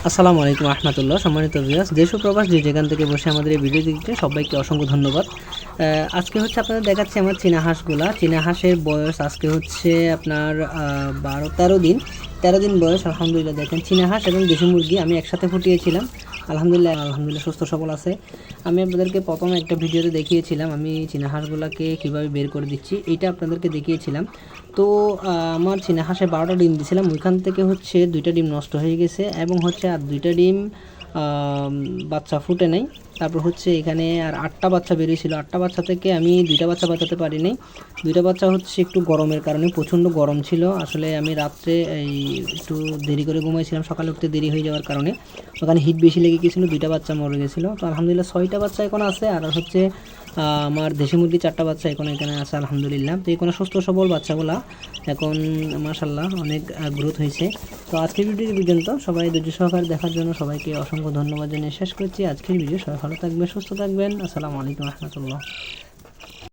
আসসালামু আলাইকুম রহমতুল্লাহ। সম্মানিত ভিউয়ার্স, দেশ ও প্রবাস যে যেখান থেকে বসে আমাদের এই ভিডিও দেখতে সবাইকে অসংখ্য ধন্যবাদ। আজকে হচ্ছে আপনাদের দেখাচ্ছি আমার চীনা হাঁসগুলা। চীনা হাঁসের বয়স আজকে হচ্ছে আপনার 13 দিন বয়স। আলহামদুলিল্লাহ দেখেন, চীনা হাঁস এবং দেশি মুরগি আমি একসাথে ফুটিয়েছিলাম। আলহামদুলিল্লাহ সুস্থ সবল আছে। আমি আপনাদেরকে প্রথমে একটা ভিডিওতে দেখিয়েছিলাম আমি চীনা হাঁসগুলোকে কীভাবে বের করে দিচ্ছি, এইটা আপনাদেরকে দেখিয়েছিলাম। তো আমার চীনা হাঁসে 12টা ডিম দিয়েছিলাম, ওইখান থেকে হচ্ছে 2টা ডিম নষ্ট হয়ে গেছে এবং হচ্ছে আর 2টা ডিম বাচ্চা ফুটে নাই। তারপর হচ্ছে এখানে আর 8টা বাচ্চা বেরিয়েছিল। 8টা বাচ্চা থেকে আমি 2টা বাচ্চা বাঁচাতে পারিনি। 2টা বাচ্চা হচ্ছে একটু গরমের কারণে, প্রচণ্ড গরম ছিল। আসলে আমি রাত্রে একটু দেরি করে ঘুমাইছিলাম, সকালে উঠতে দেরি হয়ে যাওয়ার কারণে ওখানে হিট বেশি লেগে গেছিলো, 2টা বাচ্চা মরে গেছিলো। তো আলহামদুলিল্লাহ 6টা বাচ্চা এখন আছে। আর হচ্ছে আমার দেশি মুরগি 4টা বাচ্চা এখন এখানে আছে আলহামদুলিল্লাহ। তো এখন সুস্থ সবল বাচ্চাগুলা এখন মাশাল্লাহ অনেক গ্রোথ হয়েছে। তো আজকের ভিডিও পর্যন্ত সবাই ধৈর্য সহকারে দেখার জন্য সবাইকে অসংখ্য ধন্যবাদ জানিয়ে শেষ করছি আজকের ভিডিও। সবাই ভালো থাকবেন, সুস্থ থাকবেন। আসসালামু আলাইকুম রহমতুল্লাহ।